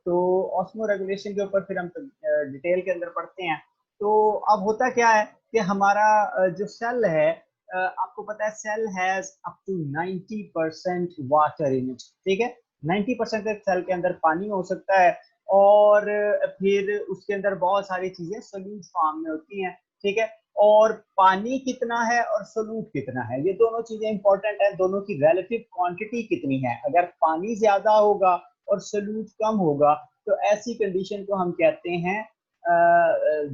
तो osmo regulation के ऊपर फिर हम डिटेल के अंदर पढ़ते हैं। तो अब होता क्या है कि हमारा जो सेल है, आपको पता है cell has up to 90% water in it, ठीक है। 90% सेल के अंदर पानी हो सकता है, और फिर उसके अंदर बहुत सारी चीजें सोल्यूट फॉर्म में होती हैं, ठीक है। और पानी कितना है और सोल्यूट कितना है, ये दोनों चीजें इंपॉर्टेंट है। दोनों की रिलेटिव क्वांटिटी कितनी है। अगर पानी ज्यादा होगा और सोल्यूट कम होगा तो ऐसी कंडीशन को हम कहते हैं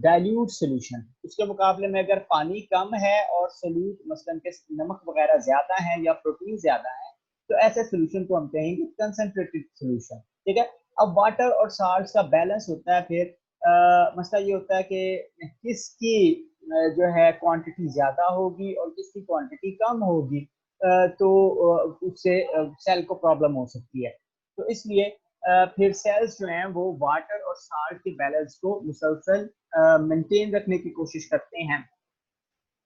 डाइल्यूट सोल्यूशन। उसके मुकाबले में अगर पानी कम है और सोल्यूट मसलन के नमक वगैरह ज्यादा है या प्रोटीन ज्यादा है, तो ऐसे सोल्यूशन को हम कहेंगे कंसंट्रेटेड सोल्यूशन, ठीक है। अब वाटर और साल्ट का बैलेंस होता है। फिर मसला ये होता है कि किसकी जो है क्वांटिटी ज्यादा होगी और किसकी क्वांटिटी कम होगी, तो उससे सेल को प्रॉब्लम हो सकती है। तो इसलिए फिर सेल्स जो हैं वो वाटर और साल्ट के बैलेंस को मुसलसल मेंटेन रखने की कोशिश करते हैं।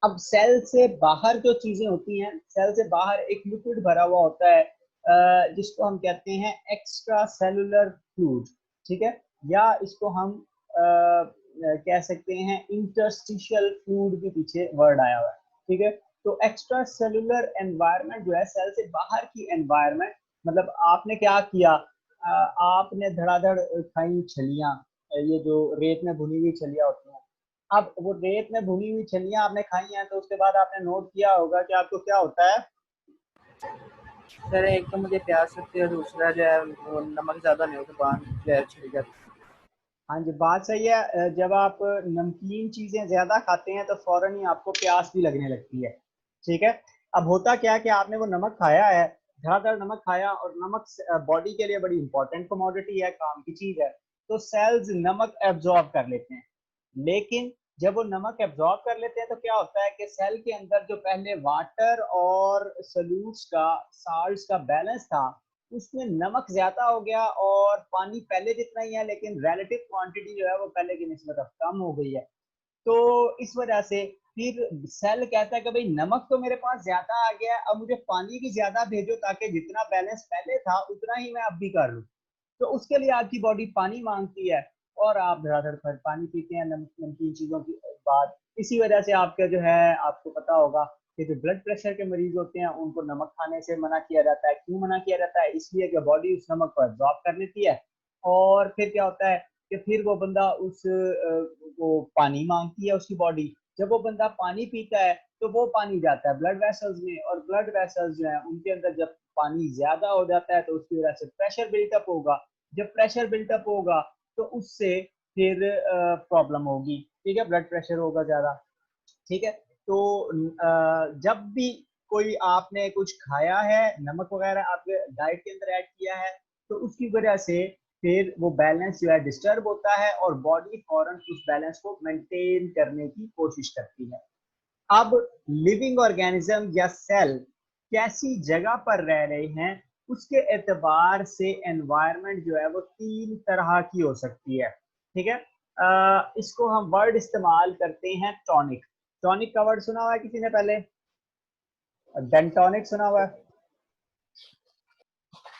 अब सेल से बाहर जो चीजें होती हैं, सेल से बाहर एक लिक्विड भरा हुआ होता है जिसको हम कहते हैं एक्स्ट्रा सेलुलर फ्लूइड, ठीक है। या इसको हम कह सकते हैं इंटरस्टिशियल फ्लूइड के पीछे वर्ड आया हुआ है, ठीक है। तो एक्स्ट्रा सेलुलर एनवायरनमेंट जो है सेल से बाहर की एनवायरनमेंट, मतलब आपने क्या किया, आपने धड़ाधड़ खाई छलियां, ये जो रेत में भुनी हुई छलियां होती हैं। अब वो रेत में भुनी हुई छलियां आपने खाई हैं, तो उसके बाद आपने नोट किया होगा कि आपको क्या होता है। सर एक तो मुझे प्यास लगती है, दूसरा जो है वो नमक ज्यादा नहीं हो तो बाहर जो है छिड़ जाती है। हाँ जी, बात सही है। जब आप नमकीन चीजें ज्यादा खाते हैं तो फौरन ही आपको प्यास भी लगने लगती है, ठीक है। अब होता क्या है कि आपने वो नमक खाया है, धड़ाधड़ नमक खाया, और नमक बॉडी के लिए बड़ी इंपॉर्टेंट कमोडिटी है, काम की चीज है। तो सेल्स नमक एब्जॉर्ब कर लेते हैं। लेकिन जब वो नमक एब्जॉर्ब कर लेते हैं तो क्या होता है कि सेल के अंदर जो पहले वाटर और सोल्यूट्स का, साल्ट्स का बैलेंस था, उसमें नमक ज्यादा हो गया और पानी पहले जितना ही है, लेकिन रिलेटिव क्वांटिटी जो है वो पहले की निस्बत अब कम हो गई है। तो इस वजह से फिर सेल कहता है कि भाई नमक तो मेरे पास ज्यादा आ गया है, अब मुझे पानी भी ज्यादा भेजो ताकि जितना बैलेंस पहले था उतना ही मैं अब भी कर लूं। तो उसके लिए आपकी बॉडी पानी मांगती है, और आप धड़ाधड़ पर पानी पीते हैं नमकीन चीजों की बाद। इसी वजह से आपका जो है, आपको पता होगा कि जो ब्लड प्रेशर के मरीज होते हैं उनको नमक खाने से मना किया जाता है। क्यों मना किया जाता है? इसलिए कि बॉडी उस नमक को एब्जॉर्ब कर लेती है, और फिर क्या होता है कि फिर वो बंदा वो पानी मांगती है उसकी बॉडी। जब वो बंदा पानी पीता है तो वो पानी जाता है ब्लड वेसल्स में, और ब्लड वेसल्स जो है उनके अंदर जब पानी ज्यादा हो जाता है तो उसकी वजह से प्रेशर बिल्टअप होगा। जब प्रेशर बिल्टअप होगा तो उससे फिर प्रॉब्लम होगी, ठीक है, ब्लड प्रेशर होगा ज्यादा, ठीक है। तो जब भी कोई आपने कुछ खाया है, नमक वगैरह आपके डाइट के अंदर ऐड किया है, तो उसकी वजह से फिर वो बैलेंस जो है डिस्टर्ब होता है, और बॉडी फौरन उस बैलेंस को मेंटेन करने की कोशिश करती है। अब लिविंग ऑर्गेनिज्म या सेल कैसी जगह पर रह रहे हैं, उसके एतबार से एनवायरनमेंट जो है वो तीन तरह की हो सकती है, ठीक है। इसको हम वर्ड इस्तेमाल करते हैं टॉनिक। टॉनिक का वर्ड सुना हुआ है किसी ने पहले? डेंटोनिक सुना हुआ है?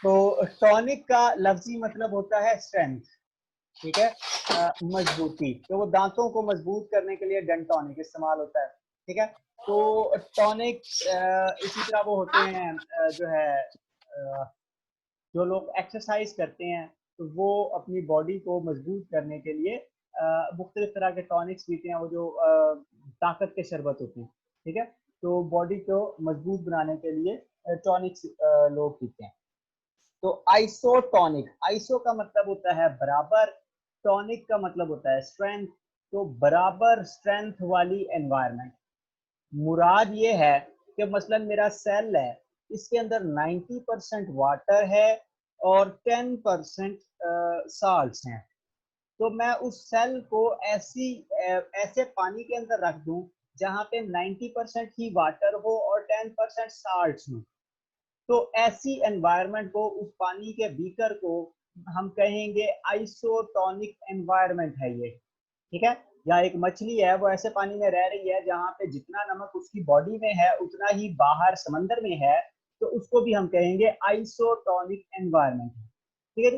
तो टॉनिक का लफ्जी मतलब होता है स्ट्रेंथ, ठीक है, मजबूती। तो वो दांतों को मजबूत करने के लिए डेंटोनिक इस्तेमाल होता है, ठीक है। तो टॉनिक इसी तरह वो होते हैं जो है जो लोग एक्सरसाइज करते हैं तो वो अपनी बॉडी को मजबूत करने के लिए मुख्तलिफ तरह के टॉनिक्स पीते हैं, वो जो ताकत के शरबत होते हैं, ठीक है। तो बॉडी को मजबूत बनाने के लिए टॉनिक्स लोग पीते हैं। तो आइसोटोनिक, आइसो का मतलब होता है बराबर, टॉनिक का मतलब होता है स्ट्रेंथ। तो बराबर स्ट्रेंथ वाली एनवायरनमेंट, मुराद ये है कि मसलन मेरा सेल है, इसके अंदर 90% वाटर है और 10% साल्ट्स हैं। तो मैं उस सेल को ऐसे पानी के अंदर रख दूं जहां पे 90% ही वाटर हो और 10% साल्ट्स हो, तो ऐसी एनवायरनमेंट को, उस पानी के बीकर को हम कहेंगे आइसोटोनिक एनवायरनमेंट है ये, ठीक है। या एक मछली है, वो ऐसे पानी में रह रही है जहां पे जितना नमक उसकी बॉडी में है उतना ही बाहर समंदर में है, तो उसको भी हम कहेंगे आइसोटोनिक एनवायरनमेंट, ठीक है जी।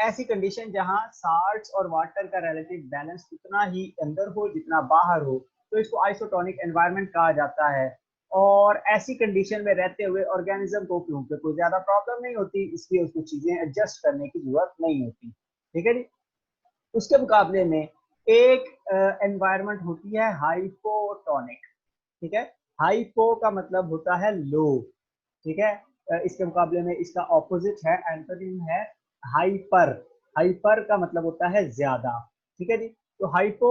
ऐसी कंडीशन जहां साल्ट्स और वाटर का रिलेटिव बैलेंस उतना ही अंदर हो जितना बाहर हो, तो इसको आइसोटोनिक एनवायरनमेंट कहा जाता है। और ऐसी कंडीशन में रहते हुए ऑर्गेनिज्म को क्योंकि कोई ज्यादा प्रॉब्लम नहीं होती, इसलिए उसको चीजें एडजस्ट करने की जरूरत नहीं होती। ठीक है जी। उसके मुकाबले में एक एनवायरनमेंट होती है हाइपोटोनिक। ठीक है, हाइपो का मतलब होता है लो। ठीक है, इसके मुकाबले में इसका ऑपोजिट है, एंटोनिम है हाइपर। हाइपर का मतलब होता है ज्यादा। ठीक है जी। तो हाइपो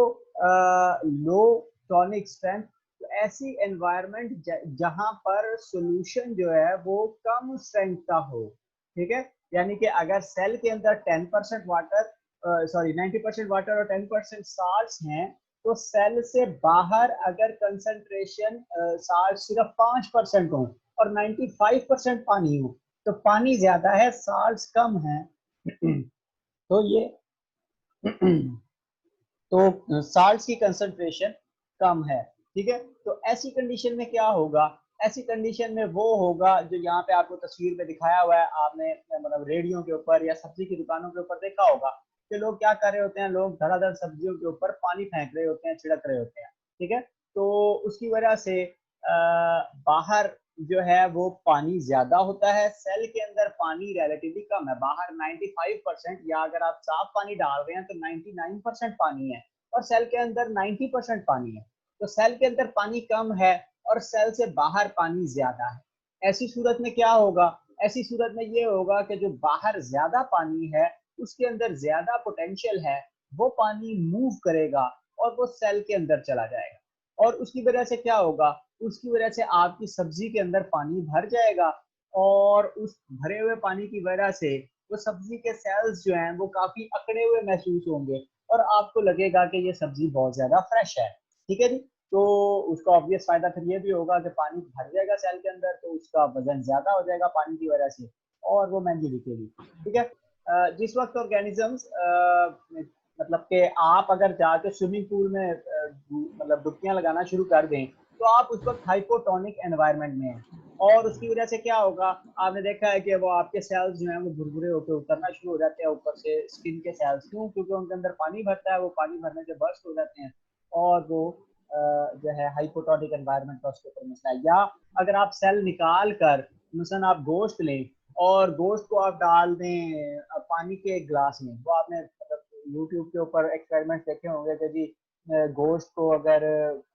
लो टॉनिक स्ट्रेंथ, तो ऐसी एनवायरनमेंट जहां पर सॉल्यूशन जो है वो कम स्ट्रेंथ का हो। ठीक है, यानी कि अगर सेल के अंदर 10% वाटर, सॉरी 90% वाटर और 10% साल्ट्स हैं, तो सेल से बाहर अगर कंसंट्रेशन साल्ट सिर्फ 5% हो और 95% पानी हो, तो पानी ज्यादा है साल्ट्स कम है। तो ये तो साल्ट्स की कंसंट्रेशन कम है। ठीक है, तो ऐसी कंडीशन में क्या होगा, ऐसी कंडीशन में वो होगा जो यहाँ पे आपको तस्वीर में दिखाया हुआ है, आपने मतलब रेडियो के ऊपर या सब्जी की दुकानों के ऊपर देखा होगा कि लोग क्या कर रहे होते हैं, लोग धड़ाधड़ सब्जियों के ऊपर पानी फेंक रहे होते हैं, छिड़क रहे होते हैं। ठीक है, तो उसकी वजह से बाहर जो है वो पानी ज्यादा होता है, सेल के अंदर पानी रिलेटिवली कम है। बाहर 95% या अगर आप साफ पानी डाल रहे हैं तो 99% पानी है, और सेल के अंदर 90% पानी है। तो सेल के अंदर पानी कम है और सेल से बाहर पानी ज्यादा है। ऐसी सूरत में क्या होगा, ऐसी सूरत में ये होगा कि जो बाहर ज्यादा पानी है उसके अंदर ज्यादा पोटेंशियल है, वो पानी मूव करेगा और वो सेल के अंदर चला जाएगा। और उसकी वजह से क्या होगा, उसकी वजह से आपकी सब्जी के अंदर पानी भर जाएगा, और उस भरे हुए पानी की वजह से वो सब्जी के सेल्स जो हैं वो काफी अकड़े हुए महसूस होंगे, और आपको लगेगा कि ये सब्जी बहुत ज्यादा फ्रेश है। ठीक है जी। तो उसका ऑब्वियस फायदा फिर ये भी होगा कि पानी भर जाएगा सेल के अंदर, तो उसका वजन ज्यादा हो जाएगा पानी की वजह से, और वो महंगी बिकेगी। ठीक है, जिस वक्त ऑर्गेनिजम्स मतलब कि आप अगर जाके स्विमिंग पूल में मतलब डुबकियां लगाना शुरू कर दें, तो आप उस वक्त हाइपोटोनिक एनवायरनमेंट में हैं, और उसकी वजह से क्या होगा, आपने देखा है कि वो आपके सेल्स जो हैं वो भुरभुरे होकर उतरना शुरू हो जाते हैं ऊपर से स्किन के सेल्स। क्यों? क्योंकि उनके अंदर पानी भरता है, वो पानी भरने से बर्स्ट हो जाते हैं, और वो जो है हाइपोटोनिक एनवायरनमेंट का उसके ऊपर मसला है। या अगर आप सेल निकाल कर मिसन आप गोश्त लें और गोश्त को आप डाल दें पानी के ग्लास में, वो आपने मतलब यूट्यूब के ऊपर एक्सपेरिमेंट देखे होंगे कि जी गोश्त को अगर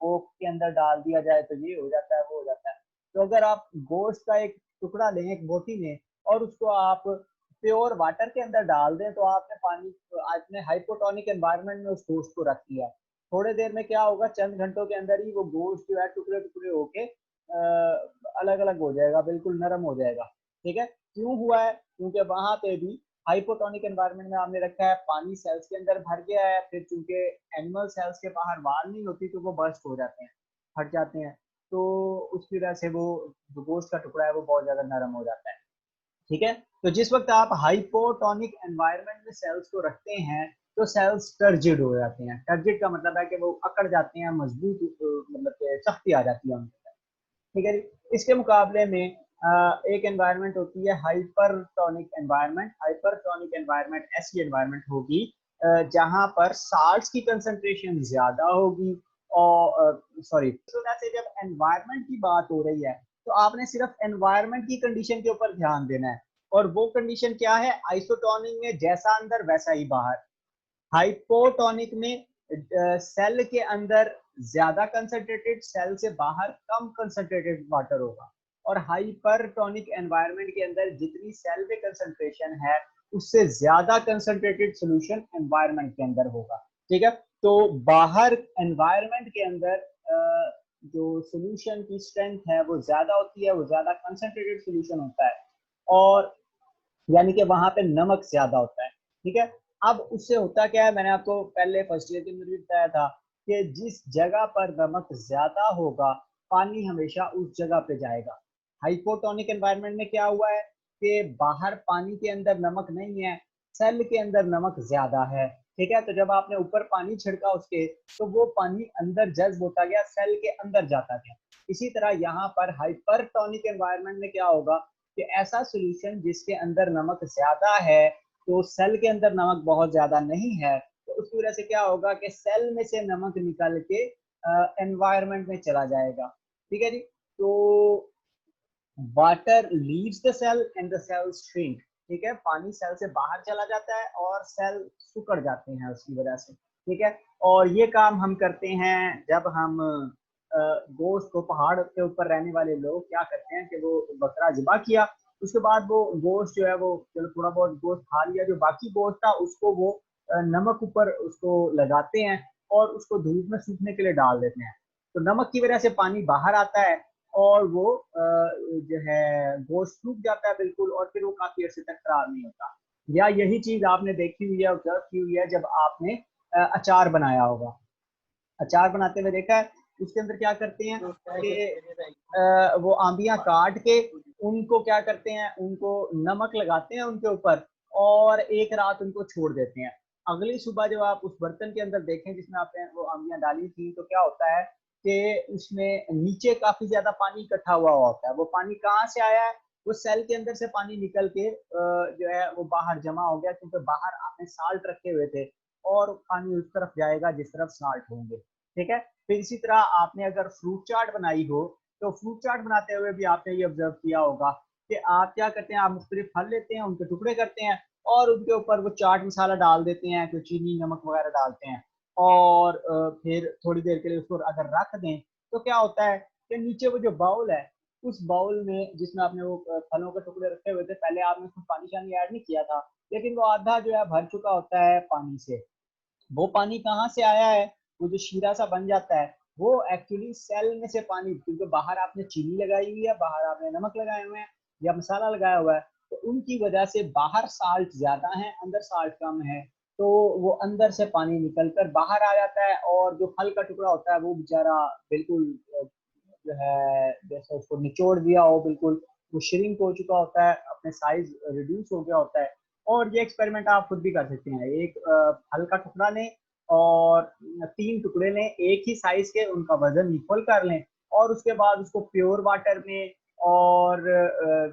कोक के अंदर डाल दिया जाए तो ये हो जाता है, वो हो जाता है। तो अगर आप गोश्त का एक टुकड़ा लें, एक बोटी लें, और उसको आप प्योर वाटर के अंदर डाल दें, तो आपने पानी, आपने हाइपोटोनिक एनवायरनमेंट में उस गोश्त को रख दिया। थोड़े देर में क्या होगा, चंद घंटों के अंदर ही वो गोश्त जो है टुकड़े टुकड़े होके अलग अलग हो जाएगा, बिल्कुल नरम हो जाएगा। ठीक है, क्यों हुआ है? क्योंकि वहां पे भी हाइपोटोनिक एनवायरनमेंट में आपने रखा है, पानी सेल्स के अंदर भर गया है, फिर चूंकि एनिमल सेल्स के बाहर वाल नहीं होती तो वो बर्स्ट हो जाते हैं, फट जाते हैं, तो उसकी वजह से वो जो गोश्त का टुकड़ा है वो बहुत ज्यादा नरम हो जाता है। ठीक है, तो जिस वक्त आप हाइपोटोनिक एनवायरनमेंट में सेल्स को रखते हैं, तो सेल्स टर्जिड हो जाते हैं। टर्जिड का मतलब है कि वो अकड़ जाते हैं, मजबूत, मतलब कि सख्ती आ जाती है उनके अंदर। ठीक है जी। इसके मुकाबले में एक एनवायरनमेंट होती है हाइपरटोनिक एनवायरनमेंट। हाइपरटोनिक एनवायरनमेंट ऐसी एनवायरनमेंट होगी जहां पर साल्ट्स की कंसंट्रेशन ज्यादा होगी, और सॉरी, से जब एनवायरनमेंट की बात हो रही है तो आपने सिर्फ एनवायरनमेंट की कंडीशन के ऊपर ध्यान देना है, और वो कंडीशन क्या है, आइसोटोनिक में जैसा अंदर वैसा ही बाहर। हाइपोटोनिक में सेल के अंदर ज्यादा कंसंट्रेटेड, सेल से बाहर कम कंसंट्रेटेड वाटर होगा, और हाइपरटोनिक एनवायरनमेंट के अंदर जितनी सेल में कंसंट्रेशन है उससे ज्यादा कंसंट्रेटेड सॉल्यूशन एनवायरनमेंट के अंदर होगा। ठीक है, तो बाहर एनवायरनमेंट के अंदर जो सॉल्यूशन की स्ट्रेंथ है वो ज्यादा होती है, वो ज्यादा कंसंट्रेटेड सॉल्यूशन होता है, और यानी कि वहां पे नमक ज्यादा होता है। ठीक है, अब उससे होता क्या है, मैंने आपको पहले फर्स्ट ईयर के अंदर भी बताया था कि जिस जगह पर नमक ज्यादा होगा पानी हमेशा उस जगह पे जाएगा। हाइपोटोनिक एनवायरनमेंट में क्या हुआ है कि बाहर पानी के अंदर नमक नहीं है, सेल के अंदर नमक ज्यादा है। ठीक है, तो जब आपने ऊपर पानी छिड़का उसके, तो वो पानी अंदर जज्ब होता गया, सेल के अंदर जाता गया। इसी तरह यहाँ पर हाइपरटोनिक एनवायरनमेंट में क्या होगा कि ऐसा सॉल्यूशन जिसके अंदर नमक ज्यादा है तो सेल के अंदर नमक बहुत ज्यादा नहीं है, तो उसकी वजह से क्या होगा कि सेल में से नमक निकल के एनवायरनमेंट में चला जाएगा। ठीक है जी। तो water leaves the cell and the cell shrink. ठीक है, पानी सेल से बाहर चला जाता है और सेल सिकुड़ जाते हैं उसकी वजह से। ठीक है, और ये काम हम करते हैं जब हम गोश्त को, पहाड़ के ऊपर रहने वाले लोग क्या करते हैं कि वो बकरा ज़िबा किया, उसके बाद वो गोश्त जो है वो चलो थोड़ा बहुत गोश्त खा लिया, जो बाकी गोश्त था उसको वो नमक ऊपर उसको लगाते हैं और उसको धूप में सूखने के लिए डाल देते हैं। तो नमक की वजह से पानी बाहर आता है और वो जो है गोश्त सूख जाता है बिल्कुल, और फिर वो काफी अर्से तक खराब नहीं होता। या यही चीज आपने देखी हुई है, ऑब्जर्व की हुई है, जब आपने अचार बनाया होगा। अचार बनाते हुए देखा है, उसके अंदर क्या करते हैं कि वो आंबियां काट के उनको क्या करते हैं, उनको नमक लगाते हैं उनके ऊपर और एक रात उनको छोड़ देते हैं। अगली सुबह जब आप उस बर्तन के अंदर देखें जिसमें आपने वो आंबियां डाली थी, तो क्या होता है कि उसमें नीचे काफी ज्यादा पानी इकट्ठा हुआ होता है। वो पानी कहाँ से आया है? वो सेल के अंदर से पानी निकल के जो है वो बाहर जमा हो गया, क्योंकि बाहर आपने साल्ट रखे हुए थे और पानी उस तरफ जाएगा जिस तरफ साल्ट होंगे। ठीक है, फिर इसी तरह आपने अगर फ्रूट चाट बनाई हो, तो फ्रूट चाट बनाते हुए भी आपने ये ऑब्जर्व किया होगा कि आप क्या करते हैं, आप मुख्तलिफ फल लेते हैं, उनके टुकड़े करते हैं और उनके ऊपर वो चाट मसाला डाल देते हैं, कोई चीनी नमक वगैरह डालते हैं और फिर थोड़ी देर के लिए उसको अगर रख दें, तो क्या होता है कि नीचे वो जो बाउल है, उस बाउल में जिसमें आपने वो फलों के टुकड़े रखे हुए थे, पहले आपने उसमें पानी शानी ऐड नहीं किया था, लेकिन वो आधा जो है भर चुका होता है पानी से। वो पानी कहाँ से आया है? वो जो शीरा सा बन जाता है, वो एक्चुअली सेल में से पानी, क्योंकि बाहर आपने चीनी लगाई हुई है, बाहर आपने नमक लगाए हुए हैं या मसाला लगाया हुआ है, तो उनकी वजह से बाहर साल्ट ज्यादा है, अंदर साल्ट कम है, तो वो अंदर से पानी निकल कर बाहर आ जाता है और जो फल का टुकड़ा होता है वो बेचारा बिल्कुल जो है जैसे उसको निचोड़ दिया हो, बिल्कुल वो श्रिंक हो चुका होता है, अपने साइज रिड्यूस हो गया होता है। और ये एक्सपेरिमेंट आप खुद भी कर सकते हैं। एक फल का टुकड़ा लें और 3 टुकड़े लें एक ही साइज के, उनका वजन इक्वल कर लें और उसके बाद उसको प्योर वाटर में और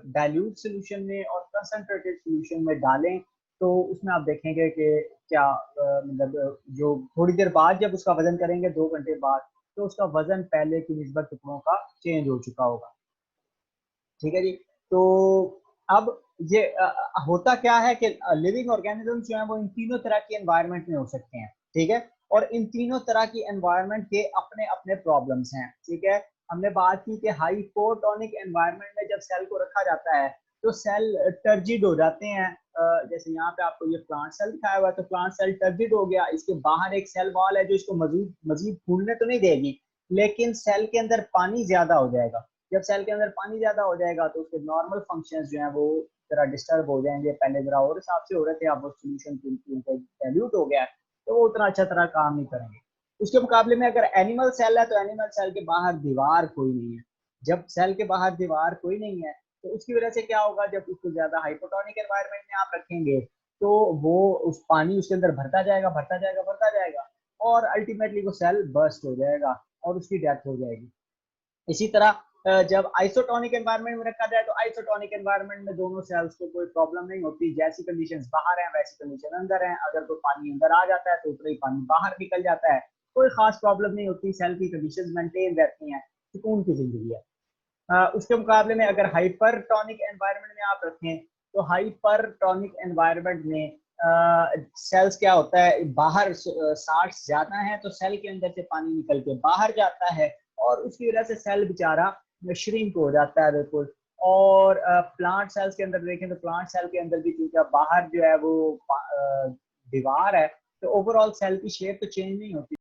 डाइल्यूट सोल्यूशन में और कंसंट्रेटेड सोल्यूशन में डालें, तो उसमें आप देखेंगे कि क्या मतलब जो थोड़ी देर बाद जब उसका वजन करेंगे 2 घंटे बाद, तो उसका वजन पहले की निस्बत टुकड़ों का चेंज हो चुका होगा। ठीक है जी। तो अब ये होता क्या है कि लिविंग ऑर्गेनिजम्स जो है वो इन तीनों तरह की एनवायरनमेंट में हो सकते हैं। ठीक है, और इन तीनों तरह की एनवायरनमेंट के अपने अपने प्रॉब्लम्स हैं। ठीक है, हमने बात की कि हाइपोटोनिक एनवायरनमेंट में जब सेल को रखा जाता है तो सेल टर्जिड हो जाते हैं। जैसे यहाँ पे आपको ये प्लांट सेल दिखाया हुआ है, तो प्लांट सेल टर्जिड हो गया, इसके बाहर एक सेल वॉल है जो इसको मजीद मजीद फूलने तो नहीं देगी, लेकिन सेल के अंदर पानी ज्यादा हो जाएगा। जब सेल के अंदर पानी ज्यादा हो जाएगा तो उसके नॉर्मल फंक्शंस जो हैं वो जरा डिस्टर्ब हो जाएंगे, पहले जरा और हिसाब से हो रहे थे, अब वो सोल्यूशन डाइल्यूट हो गया है, तो वो उतना अच्छा तरह काम नहीं करेंगे। उसके मुकाबले में अगर एनिमल सेल है, तो एनिमल सेल के बाहर दीवार कोई नहीं है। जब सेल के बाहर दीवार कोई नहीं है, तो उसकी वजह से क्या होगा, जब उसको ज्यादा हाइपोटोनिक एनवायरनमेंट में आप रखेंगे तो वो उस पानी उसके अंदर भरता जाएगा भरता जाएगा भरता जाएगा और अल्टीमेटली वो सेल बर्स्ट हो जाएगा और उसकी डेथ हो जाएगी। इसी तरह जब आइसोटोनिक एनवायरनमेंट में रखा जाए, तो आइसोटोनिक एनवायरनमेंट में दोनों सेल्स को कोई प्रॉब्लम नहीं होती, जैसी कंडीशंस बाहर हैं वैसी कंडीशन अंदर हैं। अगर कोई पानी अंदर आ जाता है तो उतना ही पानी बाहर निकल जाता है, कोई खास प्रॉब्लम नहीं होती, सेल की कंडीशंस मेंटेन रहती हैं, सुकून की जिंदगी है। उसके मुकाबले में अगर हाइपरटोनिक एनवायरनमेंट में आप रखें, तो हाइपरटोनिक एनवायरनमेंट में सेल्स क्या होता है, बाहर साल्ट ज्यादा है तो सेल के अंदर से पानी निकल के बाहर जाता है और उसकी वजह से सेल बेचारा श्रिंक हो जाता है बिल्कुल। और प्लांट सेल्स के अंदर देखें तो प्लांट सेल के अंदर भी क्योंकि बाहर जो है वो दीवार है, तो ओवरऑल सेल की शेप तो चेंज नहीं होती।